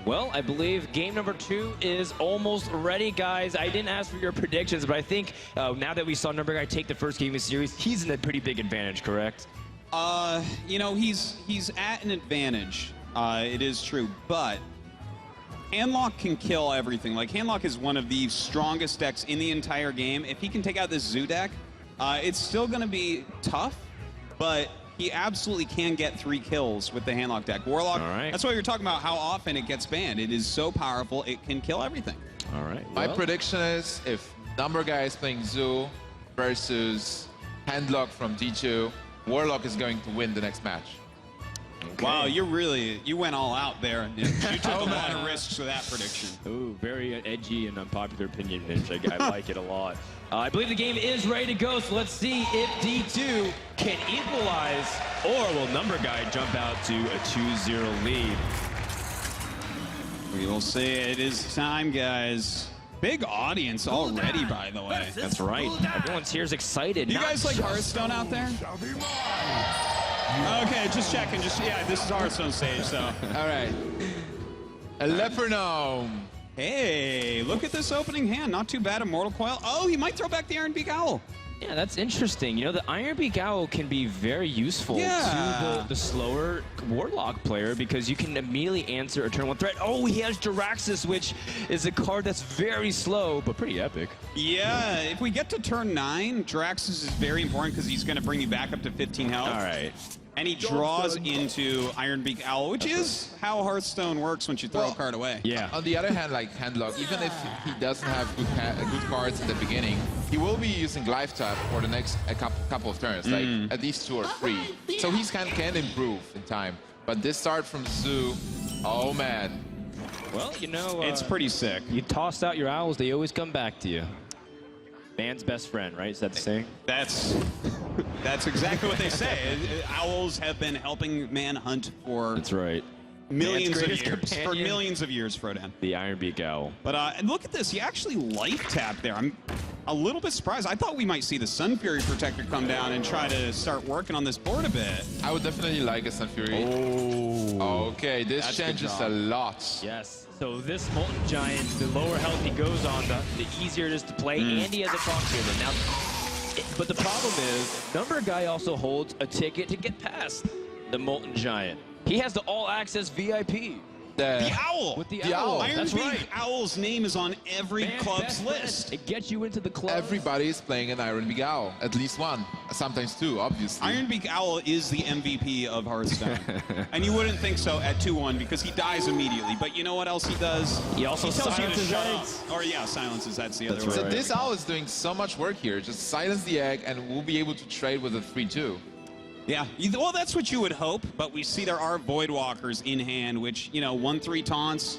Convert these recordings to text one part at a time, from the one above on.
Well, I believe game number 2 is almost ready, guys. I didn't ask for your predictions, but I think now that we saw NumberGuy take the first game of the series, he's in a pretty big advantage, correct? You know, he's at an advantage. It is true, but Handlock can kill everything. Like, Handlock is one of the strongest decks in the entire game. If he can take out this Zoo deck, it's still going to be tough, but he absolutely can get 3 kills with the Handlock deck. Warlock, that's why you're talking about how often it gets banned. It is so powerful, it can kill everything. All right. My prediction is if NumberGuy is playing Zoo versus Handlock from DTwo, Warlock is going to win the next match. Okay. Wow, you went all out there. You took a lot of risks with that prediction. Ooh, very edgy and unpopular opinion, Mitch. I like it a lot. I believe the game is ready to go, so let's see if D2 can equalize, or will NumberGuy jump out to a 2-0 lead. We will see. It is time, guys. Big audience already, by the way. That's right. Everyone's here is excited. You guys like Hearthstone out there? Okay, just checking. Yeah, this is Hearthstone stage, so. All right. A Leopardome. Hey, look at this opening hand. Not too bad. Immortal Coil. Oh, he might throw back the Iron Beak Owl. Yeah, that's interesting. You know, the Iron Beak Owl can be very useful to the slower Warlock player because you can immediately answer a turn 1 threat. Oh, he has Jiraxis, which is a card that's very slow, but pretty epic. Yeah, if we get to turn 9, Jiraxis is very important because he's going to bring you back up to 15 health. All right. And he draws into Iron Beak Owl, which is how Hearthstone works once you throw a card away. Yeah. On the other hand, like Handlock, even if he doesn't have good cards at the beginning, he will be using Glyph Tap for the next couple of turns, like at least 2 or 3. So he can improve in time. But this start from Zoo, oh man. Well, you know, it's pretty sick. You toss out your owls, they always come back to you. Man's best friend, right? Is that the saying? That's exactly what they say. Owls have been helping man hunt for millions of years. For millions of years, Frodan. The Iron Beak Owl. But and look at this. He actually life tapped there. I'm a little bit surprised. I thought we might see the Sun Fury Protector come down and try to start working on this board a bit. I would definitely like a Sun Fury. Oh. Okay, this changes a lot. Yes. So this Molten Giant, the lower health he goes on, the easier it is to play, and he has a Talk Healer. Now, but the problem is, NumberGuy also holds a ticket to get past the Molten Giant. He has the all-access VIP. The Owl! With the Owl. Iron Beak Owl's name is on every club's list. It gets you into the club. Everybody is playing an Iron Beak Owl. At least one. Sometimes 2, obviously. Iron Beak Owl is the MVP of Hearthstone. And you wouldn't think so at 2-1 because he dies immediately. But you know what else he does? He also tells you to silences shut eggs. up. Or yeah, silences. That's the other way. So this Owl is doing so much work here. Just silence the egg and we'll be able to trade with a 3-2. Yeah, well, that's what you would hope, but we see there are Voidwalkers in hand, which, you know, 1-3 taunts.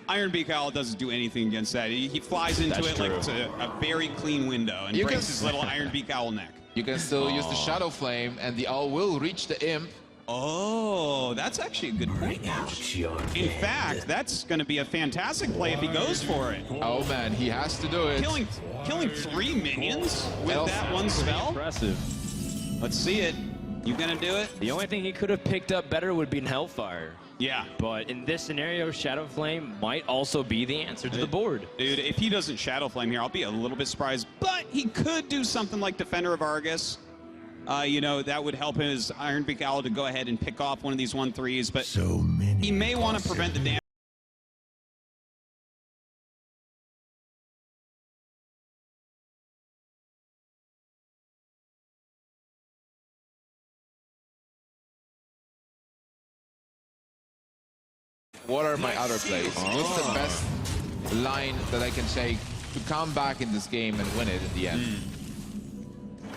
Iron Beak Owl doesn't do anything against that. He flies into it like it's a very clean window and breaks his little Iron Beak Owl neck. You can still use the Shadow Flame, and the Owl will reach the Imp. Oh, that's actually a good point. In fact, that's going to be a fantastic play if he goes for it. Oh man, he has to do it. Killing 3 minions with that one spell? Impressive. Let's see it. You gonna do it? The only thing he could have picked up better would be an Hellfire. Yeah. But in this scenario, Shadow Flame might also be the answer to the board. Dude, if he doesn't Shadow Flame here, I'll be a little bit surprised. But he could do something like Defender of Argus. You know, that would help his Iron Beak Owl to go ahead and pick off one of these 1-3s. But he may want to prevent the damage. What are my other plays? What's the best line that I can take to come back in this game and win it in the end?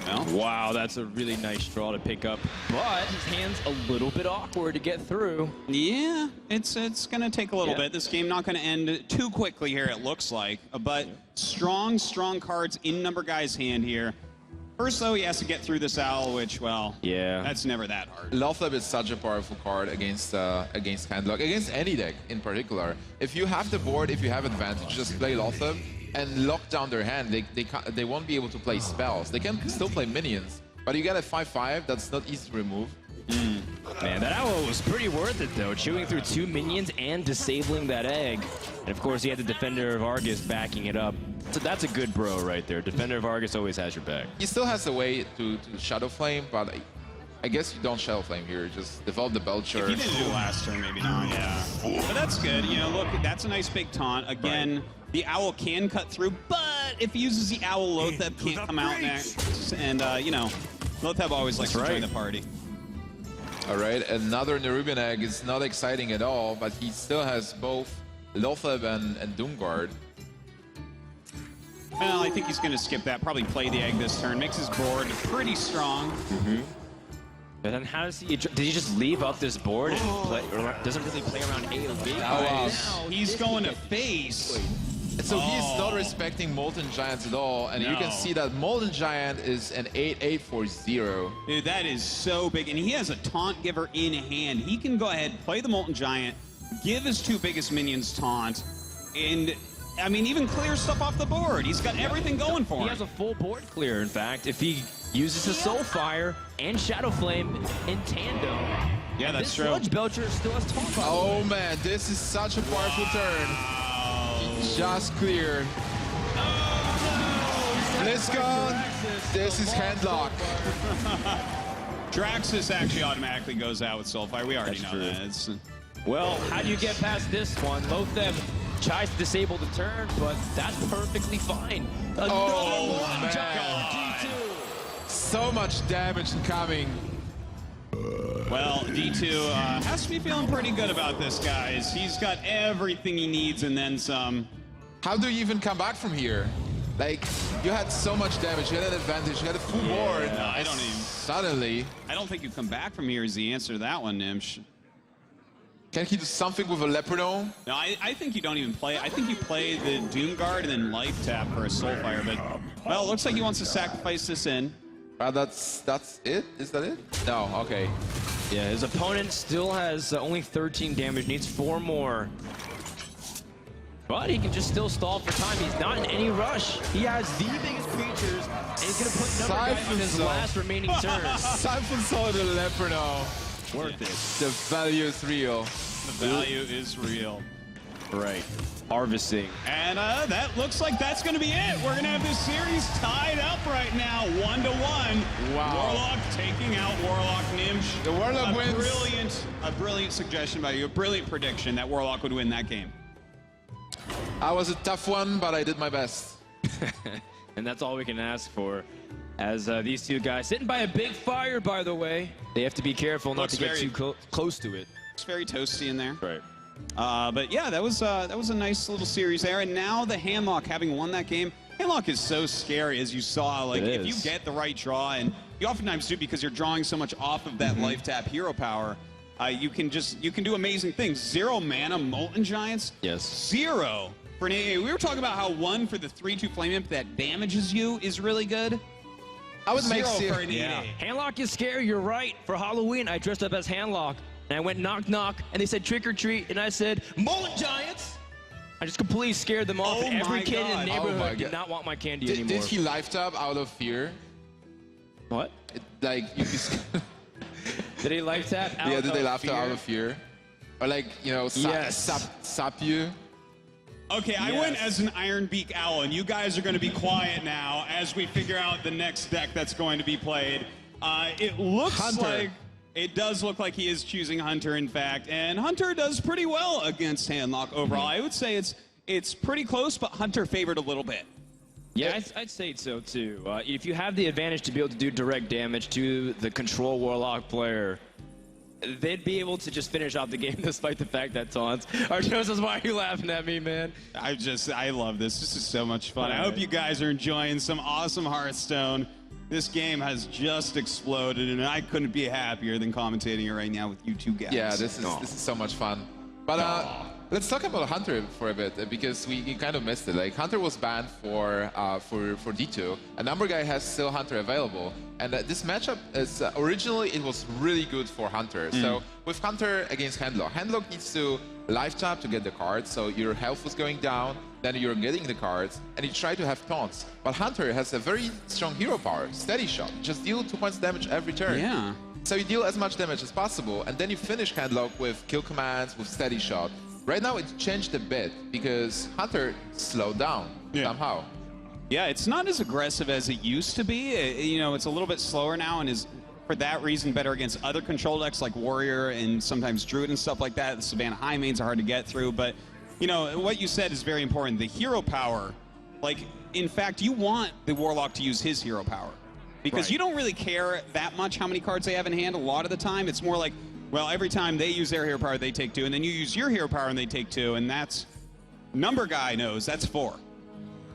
Well, wow, that's a really nice draw to pick up, but his hand's a little bit awkward to get through. Yeah, it's going to take a little bit. This game not going to end too quickly here, it looks like. But strong cards in NumberGuy's hand here. First, though, he has to get through this Owl, which, well, that's never that hard. Love is such a powerful card against Handlock, against any deck in particular. If you have the board, if you have advantage, just play Lothab and lock down their hand. They won't be able to play spells. They can still play minions, but you get a 5-5 that's not easy to remove. Man, that owl was pretty worth it, though, chewing through 2 minions and disabling that egg. And, of course, he had the Defender of Argus backing it up. So that's a good bro right there. Defender of Argus always has your back. He still has a way to Shadow Flame, but I guess you don't Shadow Flame here. Just develop the Belcher. If you didn't do last turn, maybe not, yeah. But that's good. You know, look, that's a nice big taunt. Again, the owl can cut through, but if he uses the owl, Lotheb can't come out next. And, you know, Lotheb always likes to join the party. All right, another Nerubian egg is not exciting at all, but he still has both Lotheb and Doomguard. Well, I think he's going to skip that, probably play the egg this turn. Makes his board pretty strong. But then how does he... Did he just leave up this board and play, or doesn't really play around A or B? wow. Now he's going to face. And so he's not respecting Molten Giants at all, and you can see that Molten Giant is an 8/8 for 0. Dude, that is so big, and he has a Taunt Giver in hand. He can go ahead, play the Molten Giant, give his 2 biggest minions Taunt, and, I mean, even clear stuff off the board. He's got everything going for him. He has a full board clear, in fact, if he uses his Soulfire and Shadow Flame in tandem. Yeah, that's true. Sludge Belcher still has Taunt. Oh man, this is such a powerful turn. Just cleared. Blizzcon, this is Handlock. Draxus actually automatically goes out with Soulfire. We already know that. It's, well, how do you get past this one? Lotheb tries to disable the turn, but that's perfectly fine. Oh, Another man. D2. So much damage incoming. well, D2 has to be feeling pretty good about this, guys. He's got everything he needs and then some. How do you even come back from here? Like, you had so much damage, you had an advantage, you had a full board. No, I don't even. Suddenly. I don't think you come back from here is the answer to that one, Nimsh. Can he do something with a Leopardon? No, I think you don't even play. I think you play the Doomguard and then Life Tap for a Soulfire. But, well, it looks like he wants to sacrifice this in. That's it? Is that it? No, okay. Yeah, his opponent still has only 13 damage, needs 4 more. But he can just still stall for time. He's not in any rush. He has the biggest creatures, and he's going to put NumberGuy on his last remaining turn. Siphon Soul the Leopardon. Worth it. The value is real. The value is real. Right. Harvesting. And that looks like that's going to be it. We're going to have this series tied up right now, 1-1. Wow. Warlock taking out Warlock Nimsh. The Warlock wins. A brilliant suggestion by you, a brilliant prediction that Warlock would win that game. That was a tough one, but I did my best. And that's all we can ask for. As these 2 guys sitting by a big fire, by the way. They have to be careful not to get too close to it. It's very toasty in there. Right. But yeah, that was a nice little series there. And now the Handlock, having won that game, Handlock is so scary, as you saw. Like, if you get the right draw, and you oftentimes do because you're drawing so much off of that Life Tap hero power, you can do amazing things. 0 mana Molten Giants. Yes. 0 for an AA. We were talking about how 1 for the 3/2 Flame Imp that damages you is really good. I would make 0 for an Yeah. AA. Handlock is scary, you're right. For Halloween, I dressed up as Handlock, and I went knock knock, and they said trick or treat, and I said, Molten Giants! I just completely scared them off, and every kid in the neighborhood did not want my candy anymore. Did he life tap out of fear? What? Like, you just... Did he life tap out Yeah, did they laugh fear? out of fear? Or like, you know, sap you? Okay, I went as an Iron Beak Owl, and you guys are going to be quiet now as we figure out the next deck that's going to be played. It looks Hunter. like... It does look like he is choosing Hunter, in fact, and Hunter does pretty well against Handlock overall. I would say it's pretty close, but Hunter favored a little bit. Yeah, I'd say so too. If you have the advantage to be able to do direct damage to the control Warlock player, they'd be able to just finish off the game despite the fact that taunts. Arjosis, why are you laughing at me, man? I love this. This is so much fun. I hope you guys are enjoying some awesome Hearthstone. This game has just exploded, and I couldn't be happier than commentating it right now with you 2 guys. Yeah, this is so much fun. But let's talk about Hunter for a bit, because we kind of missed it. Like, Hunter was banned for D2, and NumberGuy has still Hunter available. And this matchup is originally it was really good for Hunter. So with Hunter against Handlock, Handlock needs to life tap to get the cards, so your health was going down, then you're getting the cards, and you try to have taunts. But Hunter has a very strong hero power, steady shot, just deal 2 points damage every turn. Yeah. So you deal as much damage as possible, and then you finish Handlock with kill commands, with steady shot. Right now it's changed a bit because Hunter slowed down somehow. Yeah, it's not as aggressive as it used to be. You know, it's a little bit slower now and is, for that reason, better against other control decks like Warrior and sometimes Druid and stuff like that. The Savannah High mains are hard to get through, but, you know, what you said is very important. The hero power, like, in fact, you want the Warlock to use his hero power. Because you don't really care that much how many cards they have in hand a lot of the time. It's more like, well, every time they use their hero power, they take 2, and then you use your hero power and they take 2, and that's... NumberGuy knows, that's 4.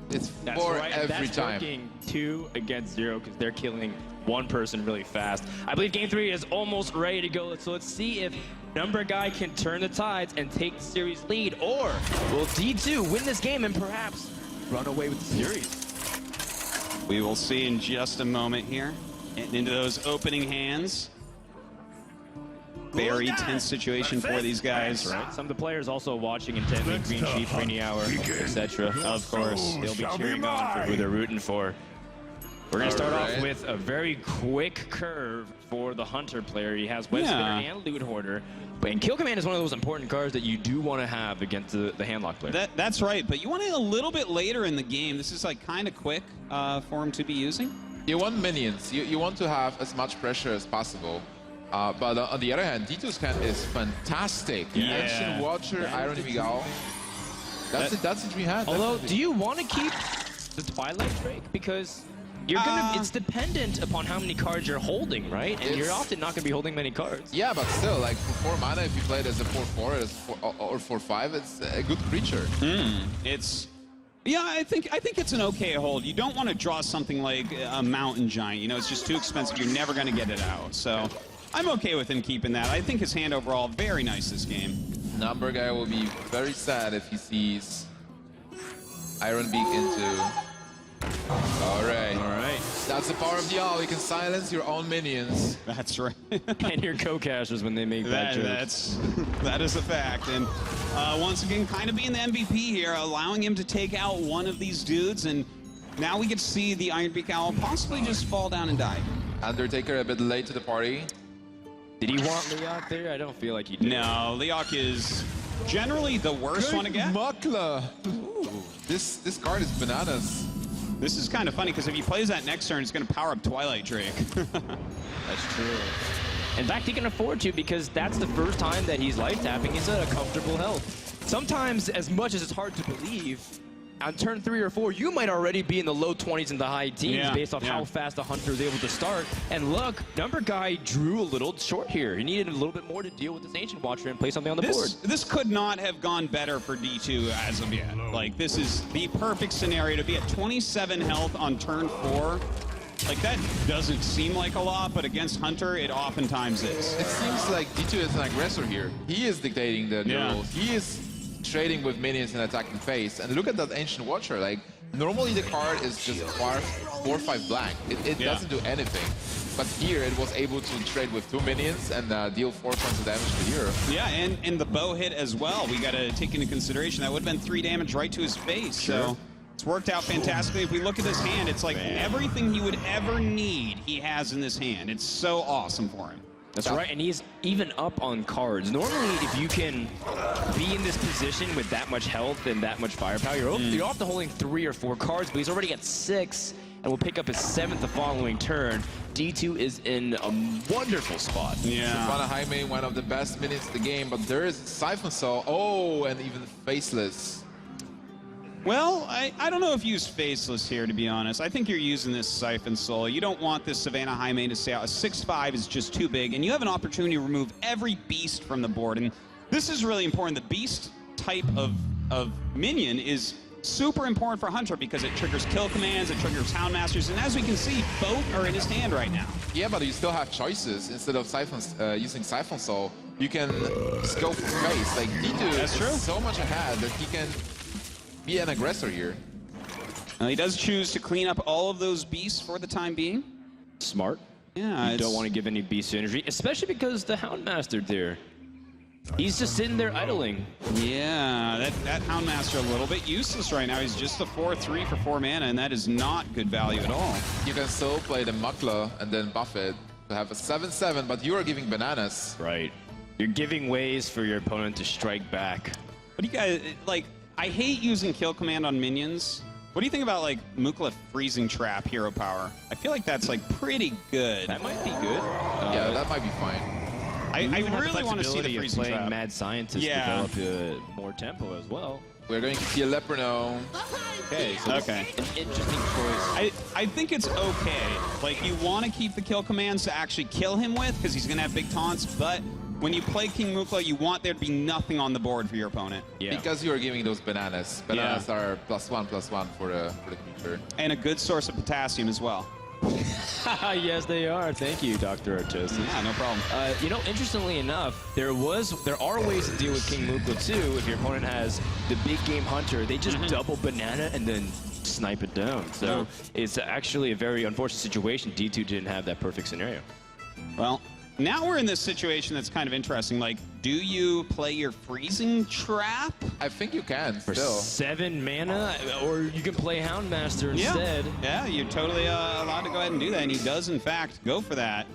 It's That's 4 right. every That's time. Working 2 against 0 because they're killing one person really fast. I believe Game 3 is almost ready to go, so let's see if NumberGuy can turn the tides and take the series lead, or will D2 win this game and perhaps run away with the series? We will see in just a moment here. Getting into those opening hands. Very tense situation for these guys. Right. Some of the players also watching intently, Green Sheep, Rainy Hour, etc. Of course, they'll be cheering on for who they're rooting for. We're going to start off with a very quick curve for the Hunter player. He has Web Spinner and Loot Hoarder. And Kill Command is one of those important cards that you do want to have against the Handlock player. That's right, but you want it a little bit later in the game. This is like kind of quick for him to be using. You want minions. You want to have as much pressure as possible. But on the other hand, D2's hand is fantastic. Ancient Watcher, Iron Vigal. That's a dream hand. Although, do you want to keep the Twilight Drake? Because you're gonna, it's dependent upon how many cards you're holding, right? And you're often not gonna be holding many cards. Yeah, but still, like for 4 mana, if you play it as a 4/4 or 4/5, it's a good creature. It's I think it's an okay hold. You don't want to draw something like a Mountain Giant. You know, it's just too expensive. You're never going to get it out. So I'm okay with him keeping that. I think his hand overall very nice this game. NumberGuy will be very sad if he sees Iron Beak into. All right. That's the power of the owl. You can silence your own minions. That's right. And your co-cashers when they make bad jokes. That is a fact. And once again, kind of being the MVP here, allowing him to take out one of these dudes. And now we get to see the Iron Beak Owl possibly just fall down and die. Undertaker a bit late to the party. Did he want Leok there? I don't feel like he did. No, Leok is generally the worst one to get. Makla. This card is bananas. This is kind of funny because if he plays that next turn, it's going to power up Twilight Drake. That's true. In fact, he can afford to because that's the first time that he's life tapping. He's at a comfortable health. Sometimes, as much as it's hard to believe, on turn 3 or 4, you might already be in the low 20s and the high teens based off how fast the Hunter is able to start. And look, NumberGuy drew a little short here. He needed a little bit more to deal with this Ancient Watcher and play something on the board. This could not have gone better for D2 as of yet. Like, this is the perfect scenario to be at 27 health on turn 4. Like, that doesn't seem like a lot, but against Hunter, it oftentimes is. It seems like D2 is an aggressor here. He is dictating the rules. He is trading with minions and attacking phase. And look at that Ancient Watcher. Like, normally the card is just 4/5 blank. It doesn't do anything. But here it was able to trade with 2 minions and deal 4 points of damage to hero. Yeah, and the bow hit as well. We got to take into consideration that would have been 3 damage right to his face. So it's worked out fantastically. If we look at this hand, it's like everything he would ever need he has in this hand. It's so awesome for him. That's right, and he's even up on cards. Normally, if you can be in this position with that much health and that much firepower, you're often holding 3 or 4 cards, but he's already at 6 and will pick up his 7th the following turn. D2 is in a wonderful spot. Savannah Jaime, one of the best minions in the game, but there is Siphon Saw. Oh, and even Faceless. Well, I don't know if you use Faceless here, to be honest. I think you're using this Siphon Soul. You don't want this Savannah Jaime to stay out. A 6/5 is just too big, and you have an opportunity to remove every beast from the board. And this is really important. The beast type of minion is super important for Hunter because it triggers kill commands, it triggers Houndmasters, and as we can see, both are in his hand right now. Yeah, but you still have choices. Instead of using Siphon Soul, you can just go for face. Like, D2 is so much ahead that he can be an aggressor here. He does choose to clean up all of those beasts for the time being. Smart. Yeah, you don't want to give any beast energy, especially because the Houndmaster there. He's just sitting there idling. Yeah, that Houndmaster a little bit useless right now. He's just a 4/3 for 4 mana, and that is not good value at all. You can still play the Makla and then buff it, to have a 7-7, but you are giving bananas. Right. You're giving ways for your opponent to strike back. What do you guys, like, I hate using kill command on minions. What do you think about, like, Mukla freezing trap hero power? I feel like that's, like, pretty good. That might be good. Yeah, that might be fine. I really want to see the of freezing playing trap. Mad Scientist develop more tempo as well. We're going to see a Leperno. Okay, so Okay. an interesting choice. I think it's okay. Like, you want to keep the kill commands to actually kill him with, because he's going to have big taunts, but when you play King Mukla, you want there to be nothing on the board for your opponent. Yeah. Because you are giving those bananas. Bananas are +1/+1 for the creature. And a good source of potassium as well. Yes, they are. Thank you, Dr. Artis. Yeah, no problem. You know, interestingly enough, there are ways to deal with King Mukla too. If your opponent has the big game hunter, they just double banana and then snipe it down. So it's actually a very unfortunate situation. D2 didn't have that perfect scenario. Well, now we're in this situation that's kind of interesting. Like, do you play your freezing trap? I think you can For still. 7 mana, or you can play Houndmaster instead. Yeah, you're totally allowed to go ahead and do that, and he does, in fact, go for that.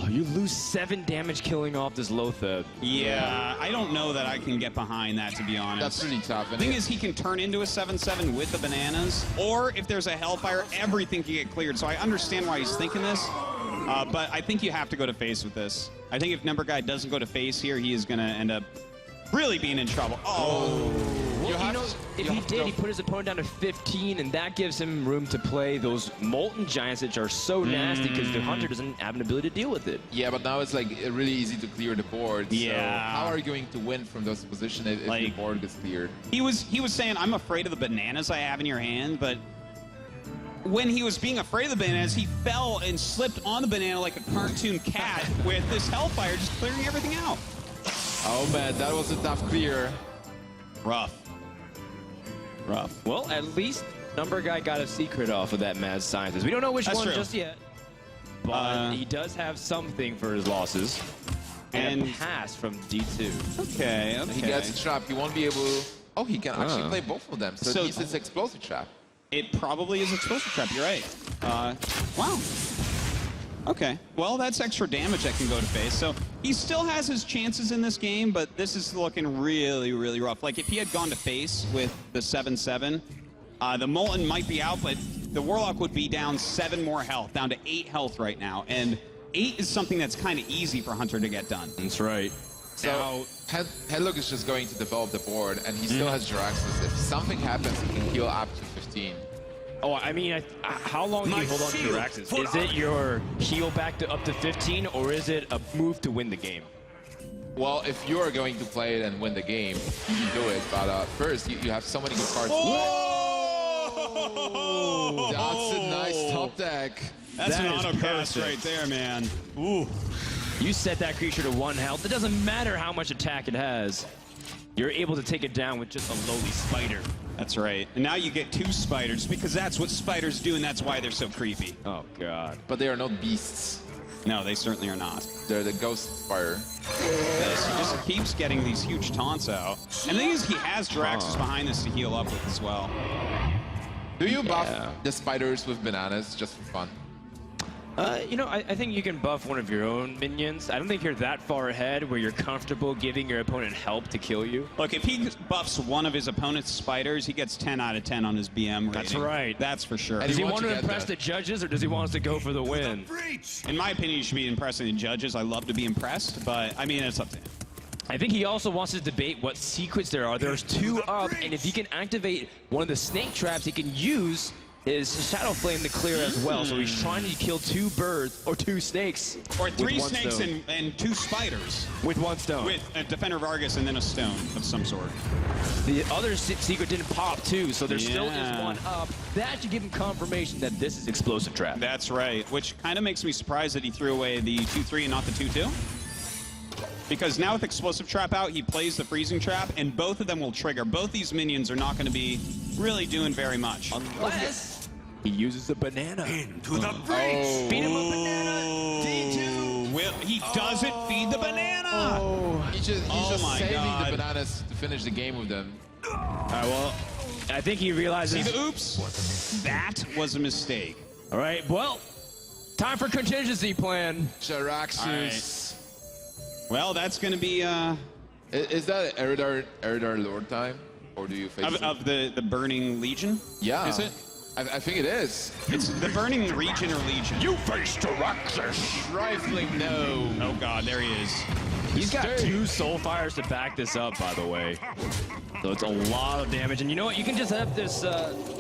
You lose 7 damage killing off this Lothar. Yeah, I don't know that I can get behind that, to be honest. That's really tough. The thing is, he can turn into a 7/7 with the bananas, or if there's a Hellfire, everything can get cleared. So I understand why he's thinking this, but I think you have to go to face with this. I think if NumberGuy doesn't go to face here, he is going to end up really being in trouble. Oh. Well, you know, if he did, he put his opponent down to 15, and that gives him room to play those Molten Giants, which are so nasty because the Hunter doesn't have an ability to deal with it. Yeah, but now it's like really easy to clear the board. Yeah. So how are you going to win from those positions if the board gets cleared? He was saying, I'm afraid of the bananas I have in your hand, but when he was being afraid of the bananas, he fell and slipped on the banana like a cartoon cat with this Hellfire just clearing everything out. Oh man, that was a tough clear. Rough. Well, at least NumberGuy got a secret off of that Mad Scientist. We don't know which one just yet, but he does have something for his losses. And a pass from D2. Okay. He gets a trap. He won't be able. Oh, he can actually play both of them. So, he's his explosive trap. It probably is explosive trap. You're right. Wow. Okay. Well, that's extra damage that can go to face. So he still has his chances in this game, but this is looking really, really rough. Like, if he had gone to face with the 7/7, the Molten might be out, but the Warlock would be down 7 more health, down to 8 health right now. And 8 is something that's kind of easy for Hunter to get done. That's right. So Headlock is just going to develop the board, and he still has Jiraxis. If something happens, he can heal up to 15. Oh, I mean, how long do you hold on to your axes? Is it your heal back to up to 15, or is it a move to win the game? Well, if you are going to play it and win the game, you can do it. But first, you have so many good cards. Whoa! That's a nice top deck. That's an auto cast right there, man. Ooh. You set that creature to 1 health. It doesn't matter how much attack it has. You're able to take it down with just a lowly spider. That's right. And now you get 2 spiders, because that's what spiders do, and that's why they're so creepy. Oh, God. But they are not beasts. No, they certainly are not. They're the ghost spider. Yes, he just keeps getting these huge taunts out. And the thing is, he has Jiraxis behind this to heal up with as well. Do you buff the spiders with bananas just for fun? You know, I think you can buff one of your own minions. I don't think you're that far ahead where you're comfortable giving your opponent help to kill you. Look, if he buffs one of his opponent's spiders, he gets 10 out of 10 on his BM rating. That's right. That's for sure. Does he want to impress the judges, or does he want us to go for the win? In my opinion, you should be impressing the judges. I love to be impressed, but, I mean, it's up to him. I think he also wants to debate what secrets there are. There's 2 up, and if he can activate one of the snake traps, he can use his Shadow Flame to clear as well. So he's trying to kill 2 birds, or 2 snakes. Or 3 snakes and 2 spiders. With 1 stone. With a Defender Vargas and then a stone of some sort. The other secret didn't pop too, so there still is 1 up. That should give him confirmation that this is explosive trap. That's right, which kind of makes me surprised that he threw away the 2/3 and not the 2/2. Because now with Explosive Trap out, he plays the Freezing Trap, and both of them will trigger. Both these minions are not going to be really doing very much. Unless he uses the banana. Into the breach! Feed him a banana! D2! Will, he doesn't feed the banana! He's just saving God. the bananas to finish the game with them. All right, well, I think he realizes... See the oops? That was a mistake. All right, well, Time for contingency plan. Jaraxxus. Well, that's going to be Is that Eridar Lord time? Or do you face of the Burning Legion? Yeah. Is it? I think it is. It's the Burning Region or Legion. You face Jaraxxus. Rifling no. Oh god, there he is. He's got 2 Soulfires to back this up, by the way. So it's a lot of damage. And you know what? You can just have this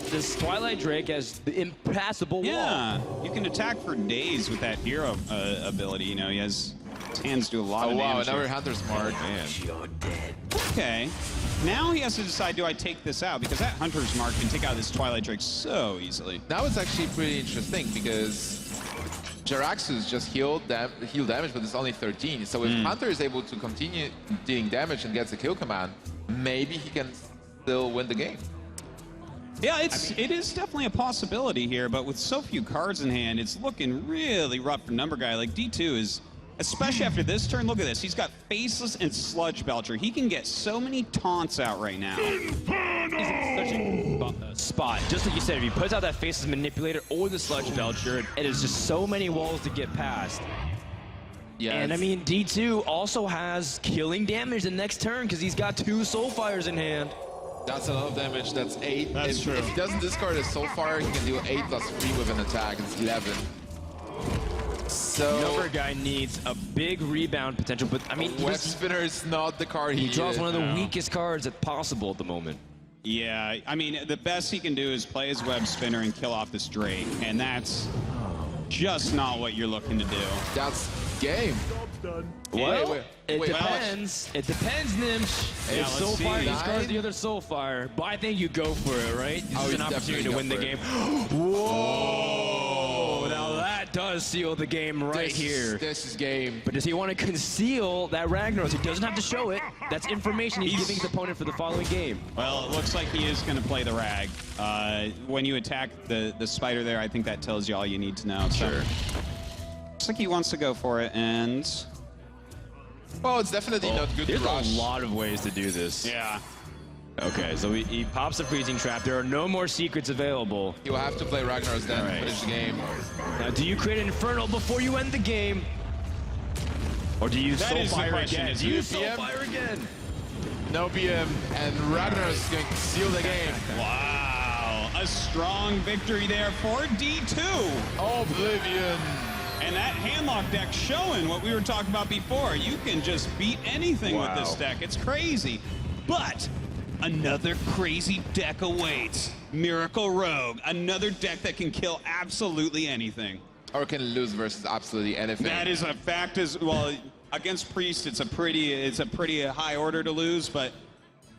this Twilight Drake as the impassable wall. Yeah, you can attack for days with that hero ability. You know, his hands do a lot of damage. Oh wow, here. another Hunter's Mark. Man. Okay. Now he has to decide, do I take this out? Because that Hunter's Mark can take out this Twilight Drake so easily. Now it's actually pretty interesting because Jaraxxus just heal damage, but it's only 13. So if Hunter is able to continue dealing damage and gets a kill command, maybe he can still win the game. Yeah, it is definitely a possibility here, but with so few cards in hand, it's looking really rough for NumberGuy. Like D2 is, especially after this turn, look at this. He's got Faceless and Sludge Belcher. He can get so many taunts out right now. He's in such a spot. Just like you said, if he puts out that Faceless Manipulator or the Sludge Belcher, it is just so many walls to get past. Yeah. And I mean, D2 also has killing damage the next turn because he's got 2 Soulfires in hand. That's a lot of damage. That's 8. That's true. If he doesn't discard his Soulfire, he can do 8 plus 3 with an attack. It's 11. So NumberGuy needs a big rebound potential, but I mean, Web Spinner is not the card he draws one of the No. weakest cards that's possible at the moment. Yeah, I mean, the best he can do is play his Web Spinner and kill off this Drake, and that's just not what you're looking to do. that's game. Well, Wait, it wait, depends. It depends, Nimsh. Yeah, If let's see. Soulfire discards 9? the other Soulfire, but I think you go for it, right? This Oh, is he's an opportunity to definitely win the go game. for Whoa! Now that does seal the game right here. This is game. But does he want to conceal that Ragnaros? He doesn't have to show it. That's information he's giving his opponent for the following game. Well, it looks like he is going to play the Rag. When you attack the Spider there, I think that tells you all you need to know. So, Sure. looks like he wants to go for it, and Well, it's definitely not good to There's rush. a lot of ways to do this. yeah. Okay, so he pops a freezing trap. There are no more secrets available. You will have to play Ragnaros then Alright. to finish the game. Now, do you create an Infernal before you end the game? Or do you That is the Soulfire question. again? Is Do you it PM? Soulfire again? No PM, and Ragnaros is going to seal the game. Wow, a strong victory there for D2. Oblivion. And that handlock deck showing what we were talking about before. You can just beat anything with this Wow. deck. It's crazy. But another crazy deck awaits. Miracle Rogue, another deck that can kill absolutely anything. Or can lose versus absolutely anything. That is a fact as well. Against Priest, it's a pretty high order to lose, but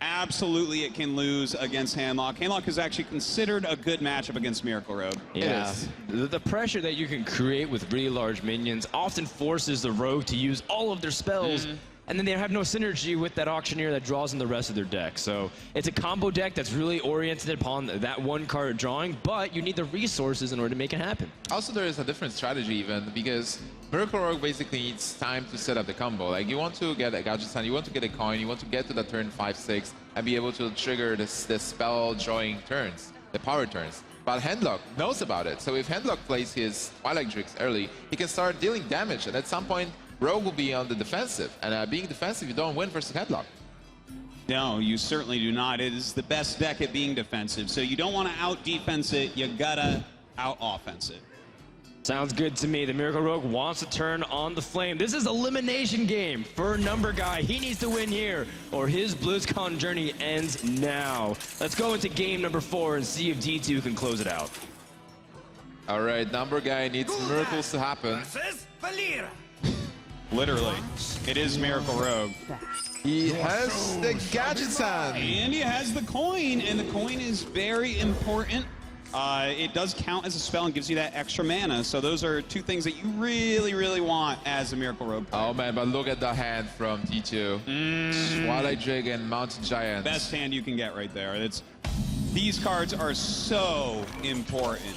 absolutely it can lose against Handlock. Handlock is actually considered a good matchup against Miracle Rogue. Yeah. is. The pressure that you can create with really large minions often forces the rogue to use all of their spells, and then they have no synergy with that auctioneer that draws in the rest of their deck. So it's a combo deck that's really oriented upon that one card drawing, but you need the resources in order to make it happen. Also, there is a different strategy even, because Miracle Rogue basically needs time to set up the combo. Like, you want to get a Gadget Stand, you want to get a coin, you want to get to the turn 5-6, and be able to trigger this spell drawing turns, the power turns. But Handlock knows about it, so if Handlock plays his Twilight Drakes early, he can start dealing damage, and at some point, Rogue will be on the defensive, and being defensive, you don't win versus Handlock. No, you certainly do not. It is the best deck at being defensive. So you don't want to out-defense it, you gotta out-offense it. Sounds good to me. The Miracle Rogue wants to turn on the flame. This is elimination game for NumberGuy. He needs to win here, or his BlizzCon journey ends now. Let's go into game number 4 and see if D2 can close it out. All right, NumberGuy needs miracles to happen. Literally. It is Miracle Rogue. He has the Gadget Stand. And he has the coin, and the coin is very important. It does count as a spell and gives you that extra mana, so those are two things that you really, really want as a Miracle Rogue player. Oh man, but look at the hand from D2. Twilight Drake and Mountain Giant. Best hand you can get right there. These cards are so important.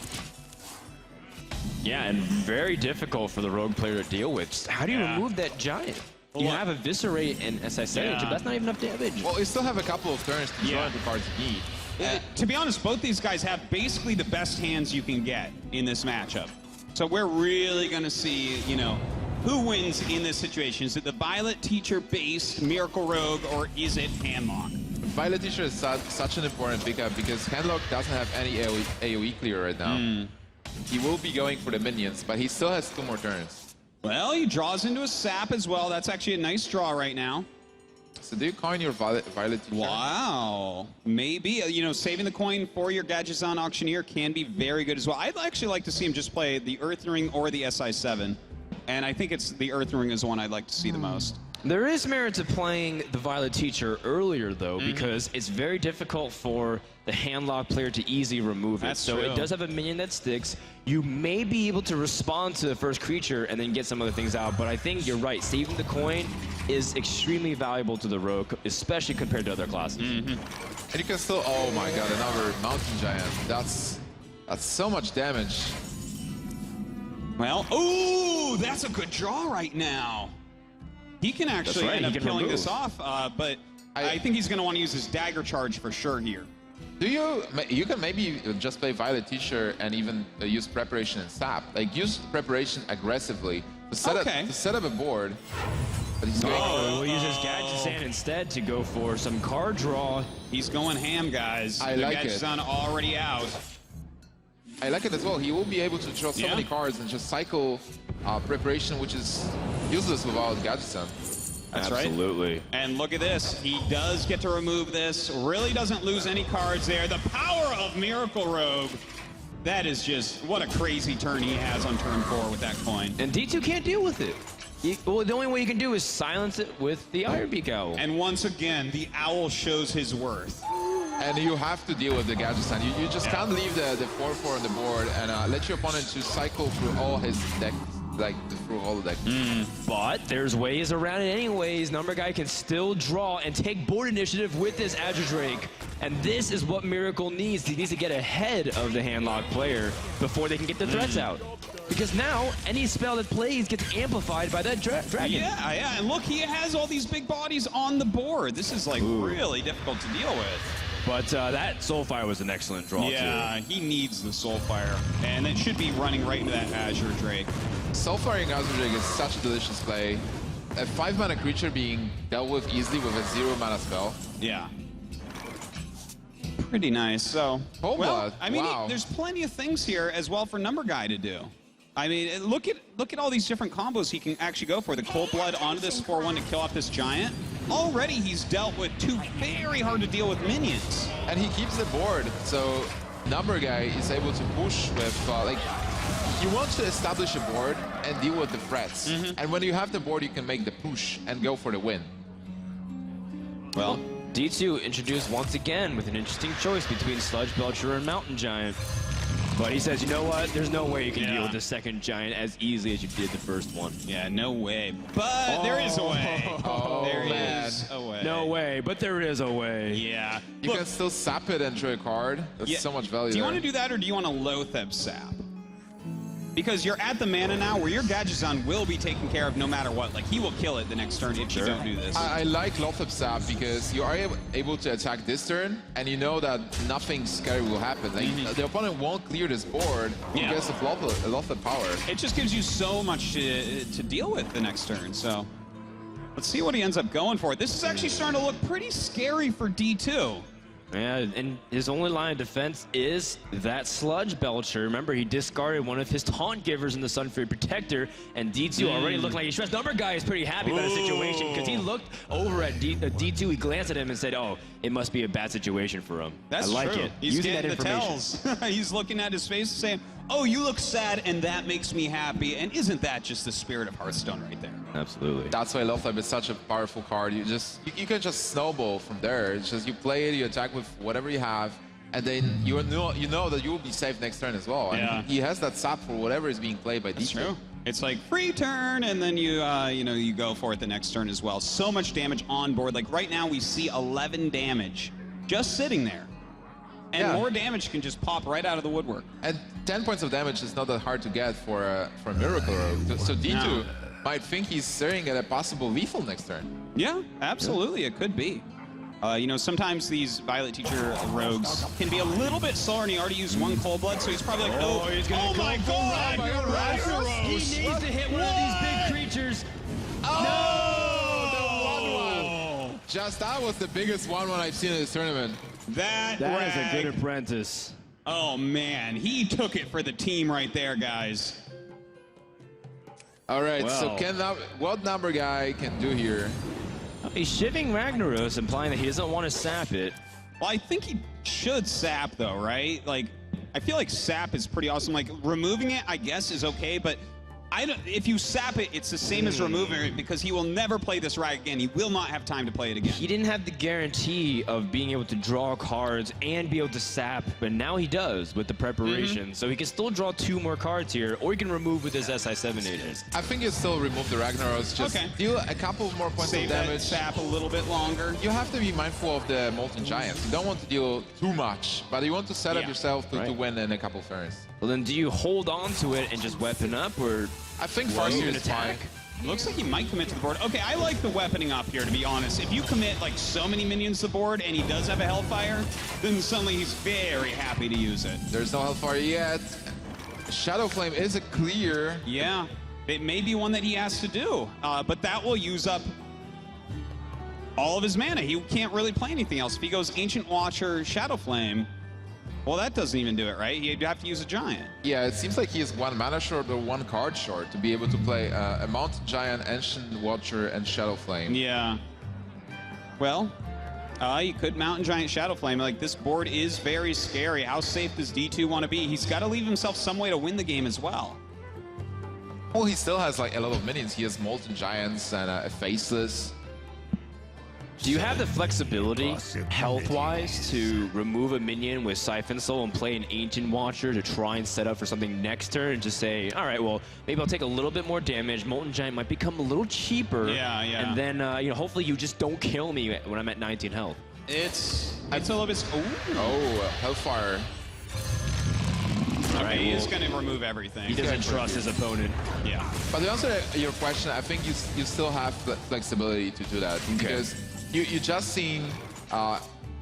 Yeah, and very difficult for the rogue player to deal with. Just how do you Yeah. remove that giant? You Well, have Eviscerate and SSH, Yeah. but that's not even enough damage. Well, you still have a couple of turns to draw Yeah. the cards you need. To be honest, both these guys have basically the best hands you can get in this matchup. So we're really going to see, you know, who wins in this situation. Is it the Violet Teacher-based Miracle Rogue, or is it Handlock? Violet Teacher is such an important pickup because Handlock doesn't have any AoE clear right now. He will be going for the minions, but he still has 2 more turns. Well, he draws into a sap as well. That's actually a nice draw right now. So do you coin your Violet Teacher? Wow. Maybe, you know, saving the coin for your Gadgetzan Auctioneer can be very good as well. I'd actually like to see him just play the Earth Ring or the SI7. And I think it's the Earth Ring is the one I'd like to see the most. There is merit to playing the Violet Teacher earlier, though, because it's very difficult for the Handlock player to easily remove it. That's so true. it does have a minion that sticks. You may be able to respond to the first creature and then get some other things out, but I think you're right. Saving the coin is extremely valuable to the Rogue, especially compared to other classes. And you can still, oh my god, another Mountain Giant. That's so much damage. Well, ooh, that's a good draw right now. He can actually end up killing this off, but I think he's going to want to use his dagger charge for sure here. Do you can maybe just play Violet Teacher and even use preparation and sap. Like use preparation aggressively to set up a board. But he's going we'll use his Gadgetzan instead to go for some card draw. He's going ham, guys. I like it. Gadgetzan already out. I like it as well. He will be able to draw so many cards and just cycle preparation, which is useless without Gadgetzan. That's right. Absolutely. And look at this. He does get to remove this. Really doesn't lose any cards there. The power of Miracle Rogue. That is just, what a crazy turn he has on turn 4 with that coin. And D2 can't deal with it. Well, the only way you can do is silence it with the Iron Beak Owl. And once again, the owl shows his worth. And you have to deal with the Gadgetzan. You just can't leave the 4/4 on the board and let your opponent to cycle through all his deck, like through all the deck. But there's ways around it anyways. NumberGuy can still draw and take board initiative with this Azure Drake. And this is what Miracle needs. He needs to get ahead of the Handlock player before they can get the threats out. Because now, any spell that plays gets amplified by that dragon. Yeah, and look, he has all these big bodies on the board. This is, like, really difficult to deal with. But that Soulfire was an excellent draw, Yeah, he needs the Soulfire. And it should be running right into that Azure Drake. Soulfiring Azure Drake is such a delicious play. A 5-mana creature being dealt with easily with a 0-mana spell. Yeah. Pretty nice. So, Blood. I mean, Wow. there's plenty of things here as well for NumberGuy to do. I mean, look at all these different combos he can actually go for. The Cold Blood onto this 4/1 to kill off this Giant. Already he's dealt with 2 very hard to deal with minions. And he keeps the board, so NumberGuy is able to push with, like, you want to establish a board and deal with the threats. And when you have the board, you can make the push and go for the win. Well, D2 introduced once again with an interesting choice between Sludge Belcher and Mountain Giant. But he says, you know what? There's no way you can deal with the second Giant as easily as you did the first one. Yeah, no way. But there is a way. There is a way. No way, but there is a way. Yeah. You can still sap it and draw a card. That's so much value. Do you there. want to do that, or do you want to Loatheb Sap? Because you're at the mana now where your Gadgetzan will be taken care of no matter what. Like, he will kill it the next turn if you don't do this. I like Loatheb Sap because you are able to attack this turn, and you know that nothing scary will happen. Like, the opponent won't clear this board because of Loatheb power. It just gives you so much to deal with the next turn. So let's see what he ends up going for. This is actually starting to look pretty scary for D2. Yeah, and his only line of defense is that Sludge Belcher. Remember, he discarded one of his Taunt Givers in the Sunfury Protector, and D2 already looked like he stressed. NumberGuy is pretty happy about the situation because he looked over at D2, he glanced at him and said, oh, it must be a bad situation for him. That's I like true. it. He's Using getting that the information. tells. He's looking at his face and saying, oh, you look sad, and that makes me happy. And isn't that just the spirit of Hearthstone right there? Absolutely. That's why Loatheb is such a powerful card. You can just snowball from there. It's just you play it, you attack with whatever you have, and then you know that you will be safe next turn as well. Yeah. And he has that sap for whatever is being played by D2. That's true. It's like free turn, and then you go for it the next turn as well. So much damage on board. Like right now, we see 11 damage just sitting there. And more damage can just pop right out of the woodwork. And 10 points of damage is not that hard to get for a Miracle Rogue. So D2 might think he's staring at a possible lethal next turn. Yeah, absolutely. It could be. You know, sometimes these Violet Teacher rogues can be a little bit slower, and he already used 1 Cold Blood, so he's probably like, oh, he's gonna oh my God, Ragnaros. He needs to hit one of these big creatures. Oh, the 1-1. Just that was the biggest 1-1 I've seen in this tournament. That is a good apprentice. Oh, man. He took it for the team right there, guys. All right, so Wow. what NumberGuy can do here? He's shivving Ragnaros, implying that he doesn't want to sap it. Well, I think he should sap, though, right? Like, I feel like sap is pretty awesome. Like, removing it, I guess, is okay, but if you sap it, it's the same as removing it because he will never play this rag again. He will not have time to play it again. He didn't have the guarantee of being able to draw cards and be able to sap, but now he does with the preparation. So he can still draw 2 more cards here, or he can remove with his SI7 agent. I think you still remove the Ragnaros, just deal a couple more points Save of damage. that sap a little bit longer. You have to be mindful of the Molten Giants. You don't want to deal too much, but you want to set up yourself to win in a couple of turns. Well, then do you hold on to it and just weapon up, or I think you Farseer can is attack? fine. Looks like he might commit to the board. Okay, I like the weaponing up here, to be honest. If you commit like so many minions to the board and he does have a Hellfire, then suddenly he's very happy to use it. There's no Hellfire yet. Shadow Flame is a clear. Yeah, it may be one that he has to do, but that will use up all of his mana. He can't really play anything else. If he goes Ancient Watcher, Shadow Flame, well, that doesn't even do it, right? He'd have to use a Giant. Yeah, it seems like he is 1 mana short or 1 card short to be able to play a Mountain Giant, Ancient Watcher, and Shadow Flame. Yeah. Well, you could Mountain Giant, Shadow Flame. Like, this board is very scary. How safe does D2 want to be? He's got to leave himself some way to win the game as well. Well, he still has like a lot of minions. He has Molten Giants and a Faceless. do you have the flexibility, health-wise, to remove a minion with Siphon Soul and play an Ancient Watcher to try and set up for something next turn and just say, all right, well, maybe I'll take a little bit more damage. Molten Giant might become a little cheaper. Yeah. And then, you know, hopefully you just don't kill me when I'm at 19 health. It's a little bit... Oh, Hellfire. Okay, he is going to remove everything. He doesn't trust his opponent. Yeah. But to answer your question, I think you still have flexibility to do that. Because you just seen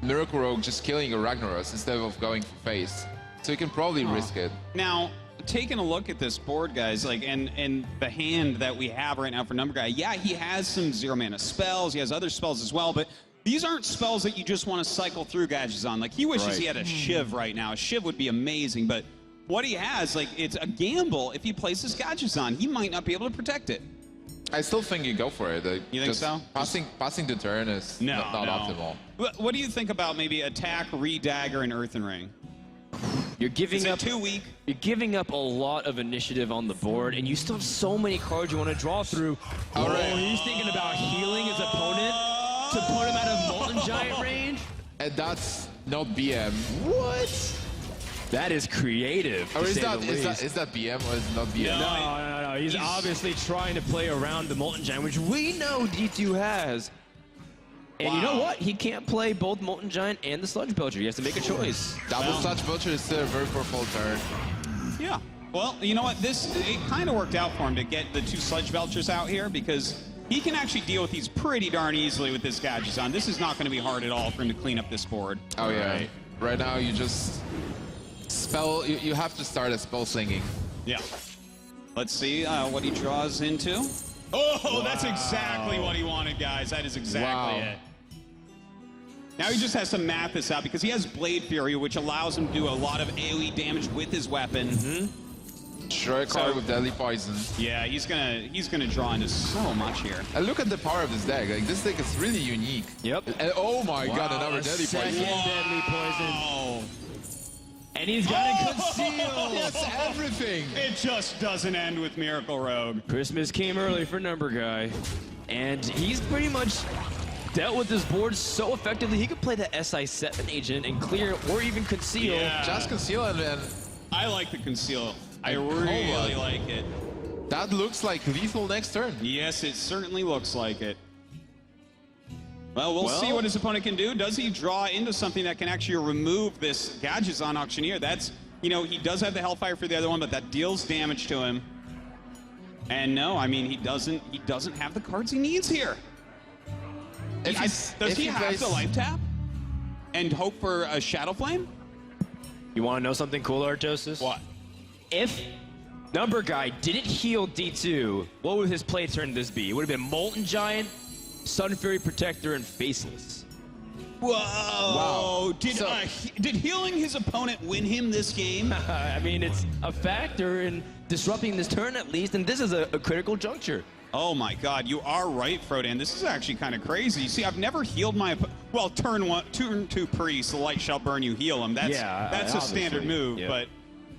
Miracle Rogue just killing a Ragnaros instead of going for face. So you can probably risk it. Now, taking a look at this board, guys, like, and the hand that we have right now for NumberGuy, yeah, he has some 0 mana spells. He has other spells as well, but these aren't spells that you just want to cycle through gadgets on. Like, he wishes he had a Shiv right now. A Shiv would be amazing, but what he has, like, it's a gamble. If he places gadgets on, he might not be able to protect it. I still think you go for it. You think so? Passing the turn is not optimal. What do you think about maybe attack, re-dagger, and Earthen Ring? You're giving Is up it too weak? You're giving up a lot of initiative on the board, and you still have so many cards you want to draw through. All right. He's thinking about healing his opponent to put him out of Molten Giant range? And that's not BM. What? That is creative. Or is that BM or is it not BM? No. He's obviously trying to play around the Molten Giant, which we know D2 has. And you know what? He can't play both Molten Giant and the Sludge Belcher. He has to make a choice. Double Sludge Belcher is still a very powerful turn. Yeah. Well, you know what? It kind of worked out for him to get the 2 Sludge Belchers out here because he can actually deal with these pretty darn easily with this gadgets on. This is not going to be hard at all for him to clean up this board. Oh, yeah. Right now, you just spell. You have to start a spell slinging. Yeah. Let's see what he draws into. Oh, that's exactly what he wanted, guys. That is exactly it. Now he just has to math this out because he has Blade Fury, which allows him to do a lot of AoE damage with his weapon. Destroy a card with Deadly Poison. Yeah, he's gonna draw into so much here. And look at the power of this deck. Like, this deck is really unique. Yep. And, oh my god, another Deadly Second Poison. Deadly Poison. And he's got to conceal. That's everything. It just doesn't end with Miracle Rogue. Christmas came early for NumberGuy. And he's pretty much dealt with this board so effectively, he could play the SI7 agent and clear or even conceal. Yeah. Just conceal and then I like the conceal. I really like it. that looks like lethal next turn. Yes, it certainly looks like it. Well, we'll see what his opponent can do. Does he draw into something that can actually remove this Gadgetzan Auctioneer? That's, you know, he does have the Hellfire for the other one, but that deals damage to him. And no, I mean, he doesn't have the cards he needs here. Does he have to life tap and hope for a Shadow Flame? You want to know something cool, Artosis? What? If NumberGuy didn't heal D2, what would his play turn this be? It would have been Molten Giant, Sun Fury Protector, and Faceless. Whoa! Wow. Did healing his opponent win him this game? I mean, it's a factor in disrupting this turn at least, and this is a critical juncture. Oh my God, you are right, Frodan. This is actually kind of crazy. See, I've never healed my well, turn 2 Priest, the light shall burn, you heal him. That's a standard move, but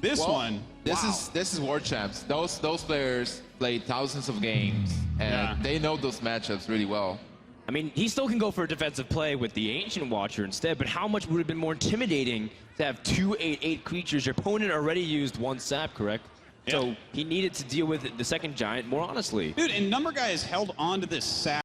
this one. This is World Champs. Those players play thousands of games, and they know those matchups really well. I mean, he still can go for a defensive play with the Ancient Watcher instead, but how much would have been more intimidating to have 2/8/8 creatures? Your opponent already used 1 sap, correct? Yeah. So he needed to deal with the second giant more honestly. Dude, and NumberGuy has held on to this sap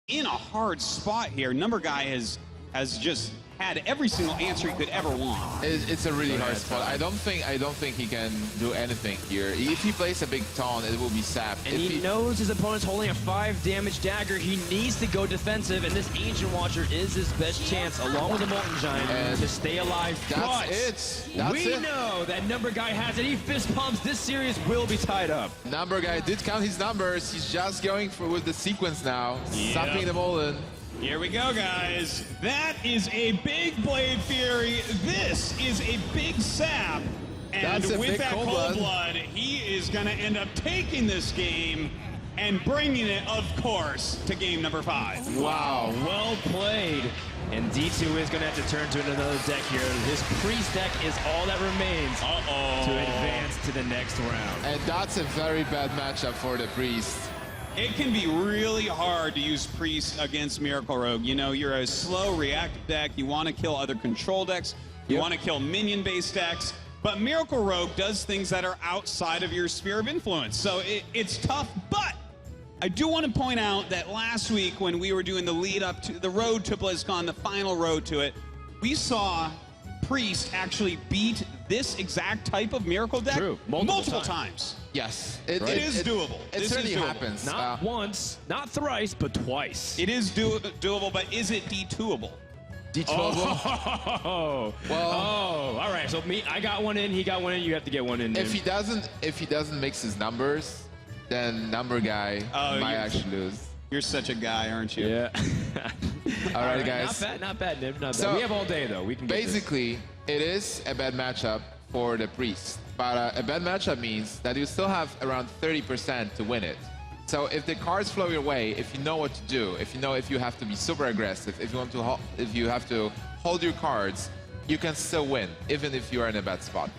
in a hard spot here. NumberGuy has just had every single answer he could ever want. It's a really hard spot. I don't think he can do anything here. If he plays a big taunt, it will be sapped. And he knows his opponent's holding a 5 damage dagger. He needs to go defensive, and this Ancient Watcher is his best chance, along with the Molten Giant, to stay alive. We know that NumberGuy has it. He fist pumps. This series will be tied up. NumberGuy did count his numbers. He's just going with the sequence now, sapping the Molten. Here we go, guys. That is a big Blade Fury. This is a big sap. And with that cold blood, he is going to end up taking this game and bringing it, of course, to game number 5. Wow, well played. And D2 is going to have to turn to another deck here. His Priest deck is all that remains to advance to the next round. And that's a very bad matchup for the Priest. It can be really hard to use Priest against Miracle Rogue. You know, you're a slow reactive deck. You want to kill other control decks. You want to kill minion-based decks. But Miracle Rogue does things that are outside of your sphere of influence. So it's tough, but I do want to point out that last week when we were doing the lead up to the road to BlizzCon, the final road to it, we saw Priest actually beat this exact type of Miracle deck multiple times. Yes. It is doable. It certainly happens. Not once, not thrice, but twice. It is doable, but is it D2able? D2able? Oh. Well. Oh, all right. So I got one in, he got one in, you have to get one in. If he doesn't mix his numbers, then NumberGuy might actually lose. You're such a guy, aren't you? Yeah. All right, guys. Not bad, Nib. Not bad. So, we have all day, though. We can get basically, it is a bad matchup for the Priest. But a bad matchup means that you still have around 30% to win it. So if the cards flow your way, if you know what to do, if you know if you have to be super aggressive, if you have to hold your cards, you can still win, even if you are in a bad spot.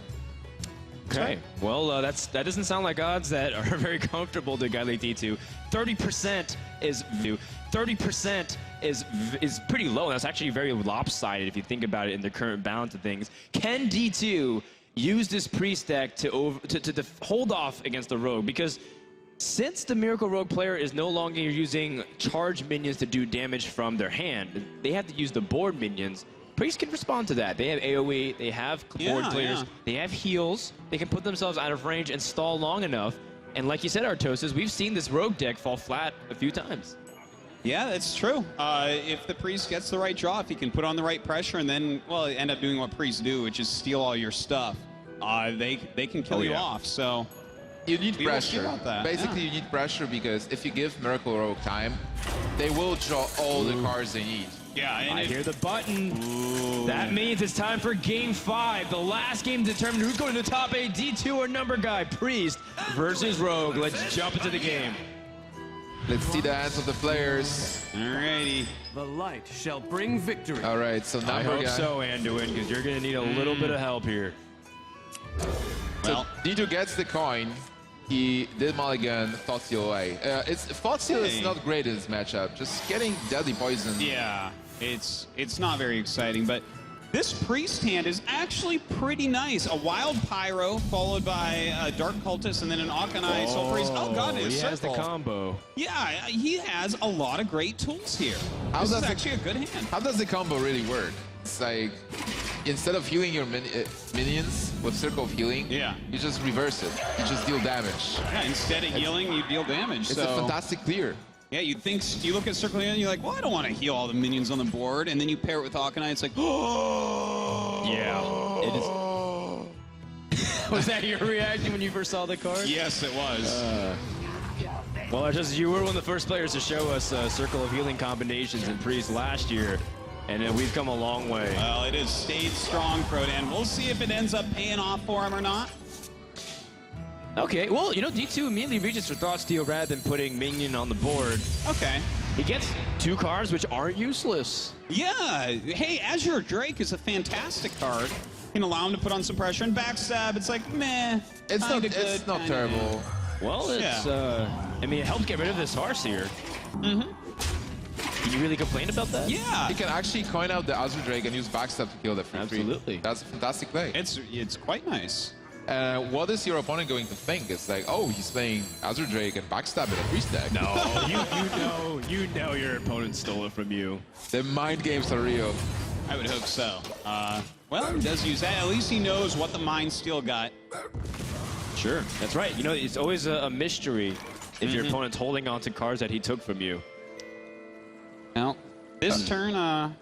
Okay. Well, that doesn't sound like odds that are very comfortable to a guy like D2. 30% is pretty low. That's actually very lopsided if you think about it in the current balance of things. Can D2 use this Priest deck to hold off against the Rogue? Because since the Miracle Rogue player is no longer using charge minions to do damage from their hand, they have to use the board minions. Priest can respond to that. They have AoE, they have board clears, they have heals, they can put themselves out of range and stall long enough. And like you said, Artosis, we've seen this Rogue deck fall flat a few times. Yeah, that's true. If the Priest gets the right draw, if he can put on the right pressure and then, well, end up doing what Priests do, which is steal all your stuff, they can kill you off. So you need pressure. Basically, you need pressure because if you give Miracle Rogue time, they will draw all the cards they need. Yeah, and I hear the button. Ooh. That means it's time for Game 5. The last game to determine who's going to the top 8, D2 or NumberGuy. Priest versus Rogue. Let's jump into the game. Let's see the hands of the players. Alrighty. The light shall bring victory. All right, so I hope so, Anduin, because you're going to need a little bit of help here. Well, so D2 gets the coin. He did mulligan, thought steal away. Thought steal is not great in this matchup. Just getting deadly poison. Yeah, it's not very exciting, but this Priest hand is actually pretty nice. A Wild Pyro followed by a Dark Cultist and then an Akanai Soul Priest. Oh god, it's he has the combo. Yeah, he has a lot of great tools here. This is actually a good hand. How does the combo really work? It's like instead of healing your minions with Circle of Healing, Yeah. you just reverse it. You just deal damage. Yeah, instead of healing, you deal damage. It's so a fantastic clear. yeah, you look at Circle of Healing, you're like, well, I don't want to heal all the minions on the board, and then you pair it with Hawkeye, it's like, oh. Yeah, it is. Was that your reaction when you first saw the card? Yes, it was. Well, you were one of the first players to show us Circle of Healing combinations in Priest last year, and we've come a long way. Well, it has stayed strong, Prodan. We'll see if it ends up paying off for him or not. Okay, well, you know, D2 immediately reaches for Thought Steal rather than putting Minion on the board. Okay. He gets 2 cards which aren't useless. Yeah. Hey, Azure Drake is a fantastic card. Can allow him to put on some pressure and backstab. It's like, meh. It's not good, terrible. Well, it's, I mean, it helped get rid of this Hearths here. Mm-hmm. Can you really complain about that? Yeah. You can actually coin out the Azure Drake and use backstab to kill the free. Absolutely. That's a fantastic play. It's quite nice. What is your opponent going to think? It's like, oh, he's playing Azure Drake and backstab in a priest deck. No, you know your opponent stole it from you. The mind games are real. I would hope so. Well, he does use that. At least he knows what the Mind Steal got. Sure, that's right. You know, it's always a mystery if your opponent's holding on to cards that he took from you. Now, this turn, I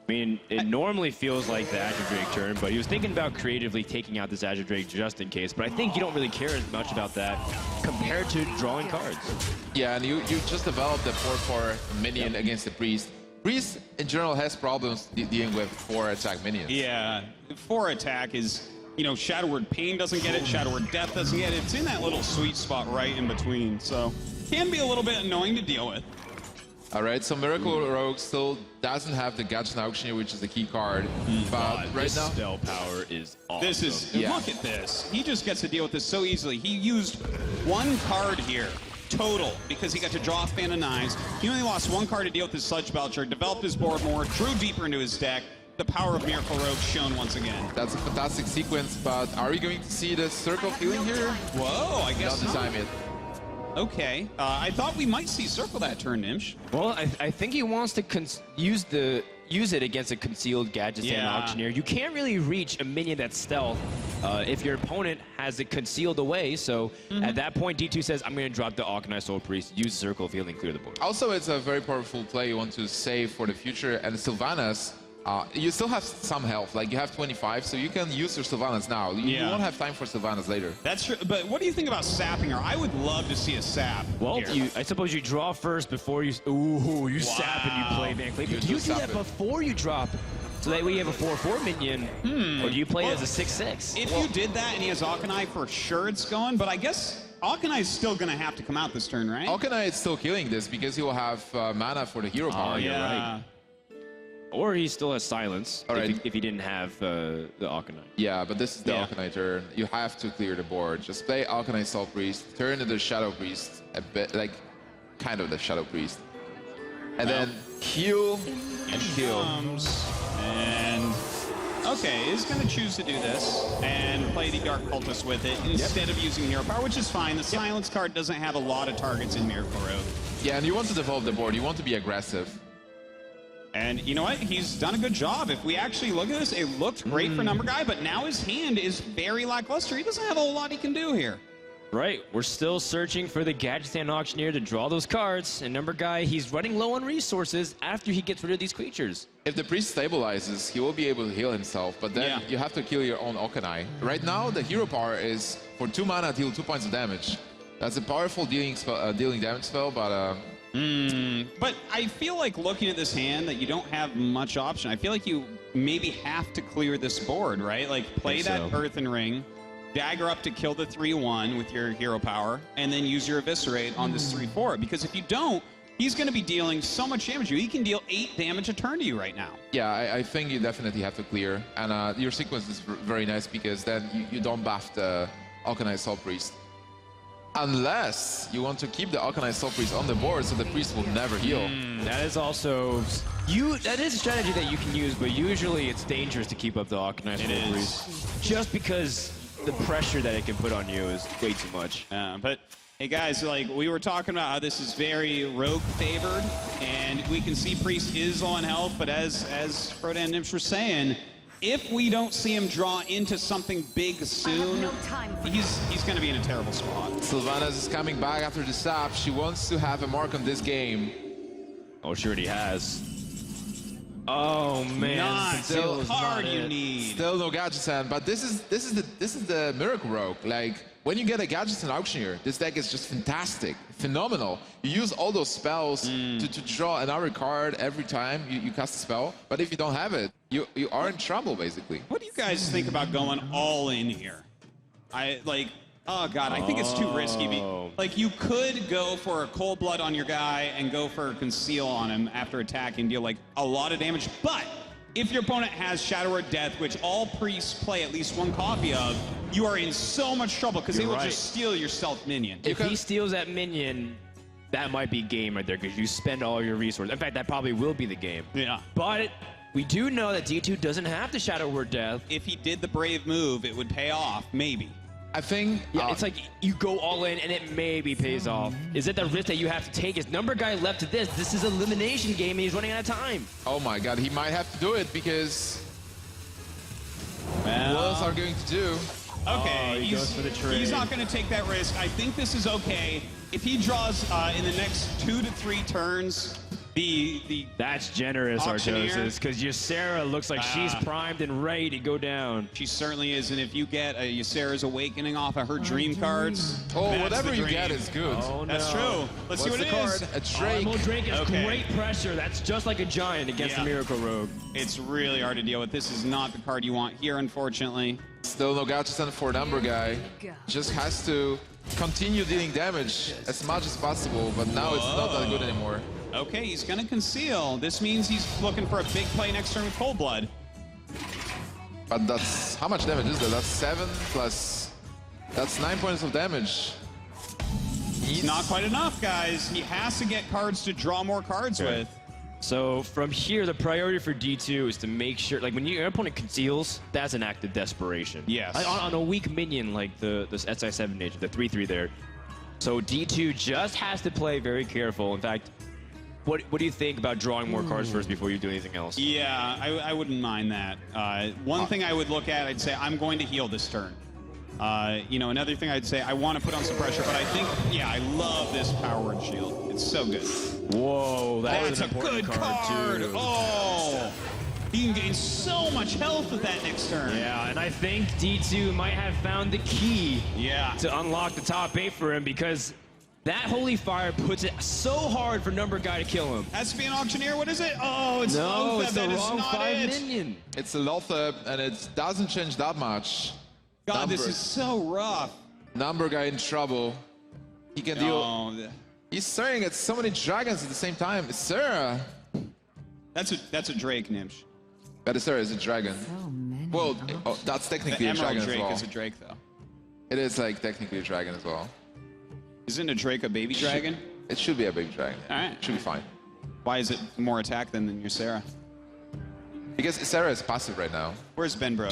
mean, it normally feels like the Azure Drake turn, but he was thinking about creatively taking out this Azure Drake just in case. But I think you don't really care as much about that compared to drawing cards. Yeah, and you just developed the 4/4 minion against the priest. Priest, in general, has problems dealing with 4-attack minions. yeah, 4 attack is, you know, Shadow Word Pain doesn't get it, Shadow Word Death doesn't get it. It's in that little sweet spot right in between, so can be a little bit annoying to deal with. All right, so Miracle Rogue still doesn't have the Gadget Auctioneer, which is the key card. But right now, spell power is awesome. This is, Yeah. look at this. He just gets to deal with this so easily. He used 1 card here, total, because he got to draw a Fan of Knives. He only lost 1 card to deal with his Sludge Belcher, developed his board more, drew deeper into his deck. The power of Miracle Rogue shown once again. that's a fantastic sequence, but are we going to see the Circle of Healing here? Whoa, I guess Not not. time it. Okay, I thought we might see Circle that turn, Nimsh. Well, I think he wants to use it against a concealed Gadget Stand Yeah. Auctioneer. You can't really reach a minion that's stealth if your opponent has it concealed away. So at that point, D2 says, I'm going to drop the Alkanai Soul Priest, use Circle of Healing, clear the board. Also, it's a very powerful play you want to save for the future. And Sylvanas, you still have some health. Like, you have 25, so you can use your Sylvanas now. You Yeah. won't have time for Sylvanas later. That's true, but what do you think about sapping her? I would love to see a sap. Well, here. I suppose you draw first before you... Ooh, you sap and you play Van Cleef. You Do you just do sap that it. before you drop? So that way you have a 4/4 minion, or do you play it as a 6/6? If you did that and he has Alkanai, for sure it's going, but I guess Alkanai is still going to have to come out this turn, right? Alkanai is still killing this because he will have mana for the hero power. you're right. Or he still has Silence, All right. if he didn't have the Alkanai. Yeah, but this is the Yeah. Alkanai turn. You have to clear the board. Just play Alkanai Soul Priest, turn into Shadow Priest, a bit like kind of the Shadow Priest, and then heal and kill. And okay, he's going to choose to do this and play the Dark Cultist with it instead of using Hero Power, which is fine. The Silence card doesn't have a lot of targets in Miracle Road. Yeah, and you want to develop the board. You want to be aggressive. And you know what? He's done a good job. If we actually look at this, it looked great for NumberGuy, but now his hand is very lackluster. He doesn't have a whole lot he can do here. Right, we're still searching for the Gadget Stand Auctioneer to draw those cards, and NumberGuy, he's running low on resources after he gets rid of these creatures. If the priest stabilizes, he will be able to heal himself, but then Yeah. you have to kill your own Alkanai. Right now, the hero power is for 2 mana, deal 2 points of damage. That's a powerful dealing damage spell, but But I feel like looking at this hand that you don't have much option. I feel like you maybe have to clear this board, right? Like play that so. Earthen Ring, dagger up to kill the 3/1 with your hero power, and then use your Eviscerate on this 3/4. Because if you don't, he's going to be dealing so much damage to you. He can deal 8 damage a turn to you right now. yeah, I think you definitely have to clear. And your sequence is very nice because then you don't buff the Alkanai Soul Priest. Unless you want to keep the Alkanai Soul Priest on the board so the priest will never heal. That is also... That is a strategy that you can use, but usually it's dangerous to keep up the Alkanai Soul Priest. Just because the pressure that it can put on you is way too much. But hey guys, like we were talking about how this is very rogue favored, and we can see Priest is low on health, but as Frodan and Nimsh were saying, if we don't see him draw into something big soon, he's going to be in a terrible spot. Sylvanas is coming back after the stop. She wants to have a mark on this game. Oh, she already has. Oh man, Not Conceal the is card not you it. need. Still no Gadgetzan, but this is the Miracle Rogue. Like when you get a Gadgetzan Auctioneer, this deck is just fantastic, phenomenal. You use all those spells to draw another card every time you cast a spell. But if you don't have it, you are in trouble basically. What do you guys think about going all in here? Oh God, I think it's too risky. Like you could go for a Cold Blood on your guy and go for a Conceal on him after attack and deal like a lot of damage. But if your opponent has Shadow or Death, which all priests play at least one copy of, you are in so much trouble because they will just steal your stealth minion. If he steals that minion, that might be game right there because you spend all your resources. In fact, that probably will be the game. Yeah. But we do know that D2 doesn't have the Shadow or Death. If he did the brave move, it would pay off, maybe. I think it's like you go all in and it maybe pays off. Is it the risk that you have to take? Is NumberGuy left to this? This is an elimination game and he's running out of time. oh my god, he might have to do it because what else are going to do? Okay, he goes for the trade. He's not going to take that risk. I think this is okay. If he draws in the next 2 to 3 turns, That's generous, Auctioneer. Artosis, because Ysera looks like she's primed and ready to go down. She certainly is, and if you get a Ysera's Awakening off of her dream cards, Oh, that's whatever the you dream. get is good. Oh, That's no. true. Let's see What's what the it card? is. A Drake. Armo Drake is Okay. great pressure. That's just like a giant against the Miracle Rogue. It's really hard to deal with. This is not the card you want here, unfortunately. Still no Gadgetzan for NumberGuy. Just has to continue dealing damage as much as possible, but now it's not that good anymore. Okay, he's going to Conceal. This means he's looking for a big play next turn with Cold Blood. But that's, how much damage is that? That's 7 plus, that's 9 points of damage. It's not quite enough, guys. He has to get cards to draw more cards with. So from here, the priority for D2 is to make sure, like when your opponent conceals, that's an act of desperation. Yes. Like, on a weak minion like the SI7 agent, the 3/3 there. So D2 just has to play very careful. In fact, what do you think about drawing more cards first before you do anything else? Yeah, I wouldn't mind that. One thing I would look at, I'd say, I'm going to heal this turn. You know, another thing I'd say, I want to put on some pressure, but I think, yeah, I love this Power Word Shield. It's so good. Whoa, That's an a important good card. too. Oh, he can gain so much health with that next turn. Yeah, and I think D2 might have found the key to unlock the top 8 for him because that Holy Fire puts it so hard for NumberGuy to kill him. Has to be an Auctioneer. What is it? Oh, it's No, Lotheb. it's the That is wrong not 5 it. minion. It's a Lotheb, and it doesn't change that much. God, this is so rough. NumberGuy in trouble. He can deal. Oh, He's staring at so many dragons at the same time. Sarah. that's a Drake, Nimsh. But Sarah is a dragon. Well, that's The technically a Emerald dragon Drake as well. is a Drake, though. It is like technically a dragon as well. Isn't a Drake a baby dragon? It should be a baby dragon. All right. It should be fine. Why is it more attack than your Sarah? Because Sarah is passive right now. Where's Ben Bro?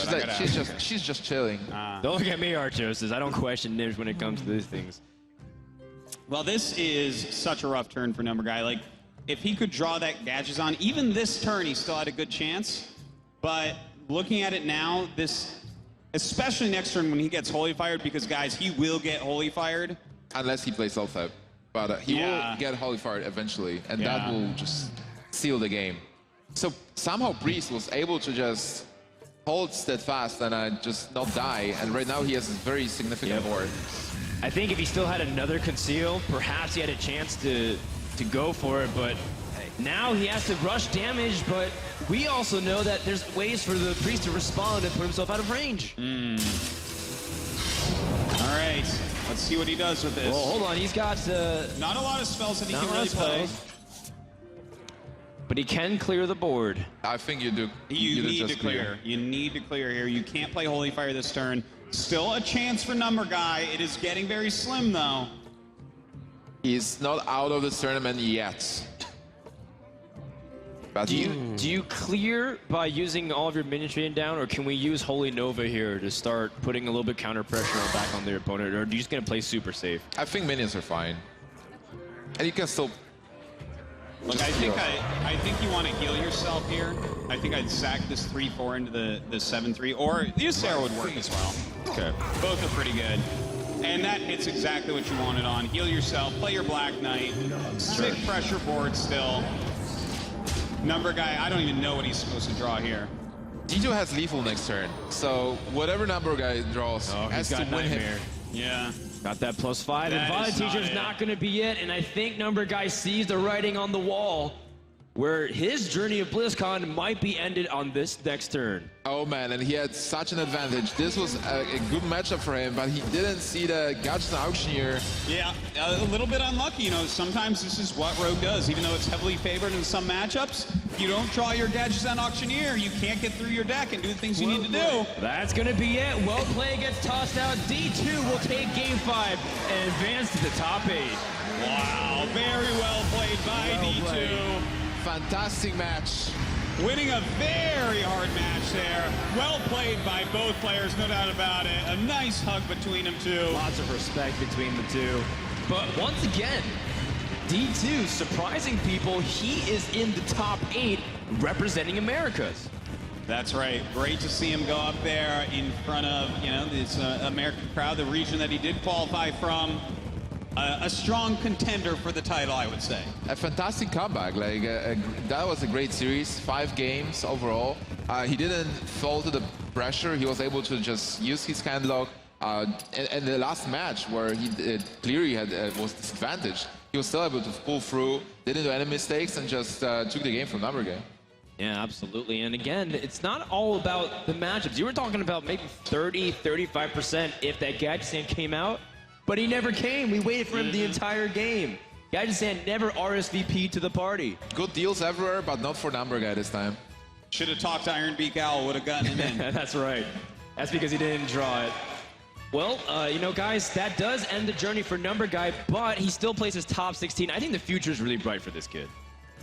She's just chilling. Don't look at me, Artosis. I don't question Nibs when it comes to these things. Well, this is such a rough turn for NumberGuy. Like, if he could draw that Gadgetzan, even this turn, he still had a good chance. But looking at it now, this, especially next turn when he gets Holy Fired, because guys, he will get Holy Fired. Unless he plays Lotheb. But he will get Holy Fired eventually, and that will just seal the game. So somehow Priest was able to just hold steadfast and just not die, and right now he has a very significant board. I think if he still had another conceal, perhaps he had a chance to go for it, but now he has to rush damage, but we also know that there's ways for the Priest to respond and put himself out of range. All right, let's see what he does with this. Well, hold on, he's got not a lot of spells that he can really play. But he can clear the board. I think you do. You need to clear. You need to clear here. You can't play Holy Fire this turn. Still a chance for NumberGuy. It is getting very slim, though. He's not out of the tournament yet. But Do you clear by using all of your minion trading down, or can we use Holy Nova here to start putting a little bit counter pressure back on their opponent, or are you just gonna play super safe? I think minions are fine, and you can still. Look, I think you want to heal yourself here. I think I'd sack this 3-4 into the 7-3, or the Acero would work as well. Okay. Both are pretty good. And that hits exactly what you wanted on. Heal yourself, play your Black Knight, sick pressure board still. NumberGuy, I don't even know what he's supposed to draw here. DTwo has lethal next turn, so whatever NumberGuy draws has to win him. Yeah. Got that +5, That and Violet is not Teacher's it. not going to be it, and I think NumberGuy sees the writing on the wall where his journey of BlizzCon might be ended on this next turn. Oh man, and he had such an advantage. This was a good matchup for him, but he didn't see the Gadgets and Auctioneer. Yeah, a little bit unlucky. You know, sometimes this is what Rogue does. Even though it's heavily favored in some matchups, you don't draw your Gadgets and Auctioneer, you can't get through your deck and do the things you need to do. That's going to be it. Well played gets tossed out. D2 will take Game 5 and advance to the top 8. Wow, very well played by D2. Fantastic match. Winning a very hard match there. Well played by both players, no doubt about it. A nice hug between them two. Lots of respect between the two. But once again, D2 surprising people. He is in the top 8 representing Americas. That's right. Great to see him go up there in front of, you know, this American crowd, the region that he did qualify from. A strong contender for the title, I would say. A fantastic comeback. Like that was a great series. 5 games overall. He didn't fall to the pressure. He was able to just use his hand lock. And the last match where he clearly was disadvantaged, he was still able to pull through, didn't do any mistakes, and just took the game from NumberGuy. Yeah, absolutely. And again, it's not all about the matchups. You were talking about maybe 30, 35% if that Gadget Stand came out. But he never came. We waited for him the entire game. Gadget Stand never RSVP'd to the party. Good deals everywhere, but not for NumberGuy this time. Should have talked to Ironbeak Owl, would have gotten him in. That's right. That's because he didn't draw it. Well, you know, guys, that does end the journey for NumberGuy, but he still places top 16. I think the future is really bright for this kid.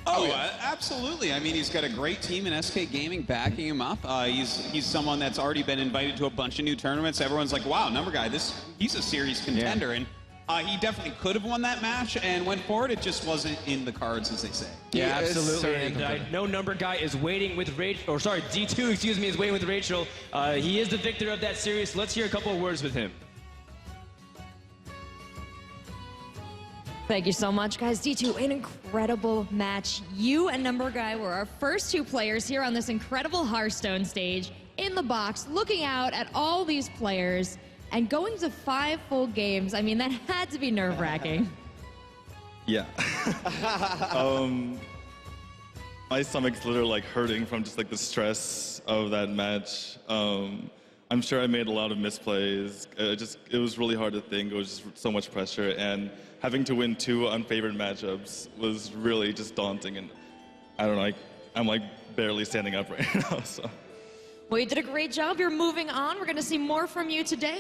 Oh, absolutely. I mean, he's got a great team in SK Gaming backing him up. He's someone that's already been invited to a bunch of new tournaments. Everyone's like, wow, NumberGuy, he's a serious contender. Yeah. And he definitely could have won that match and went forward. It just wasn't in the cards, as they say. Yeah, He is absolutely. certainly And I know NumberGuy is waiting with Rachel, or sorry, D2, excuse me, is waiting with Rachel. He is the victor of that series. Let's hear a couple of words with him. Thank you so much, guys. D2, an incredible match. You and NumberGuy were our first 2 players here on this incredible Hearthstone stage in the box, looking out at all these players and going to 5 full games. I mean, that had to be nerve-wracking. Yeah. My stomach's literally like hurting from just like the stress of that match. I'm sure I made a lot of misplays. It was really hard to think. It was just so much pressure, and having to win 2 unfavored matchups was really just daunting. And I don't know, I'm like barely standing up right now. So. Well, you did a great job. You're moving on. We're going to see more from you today.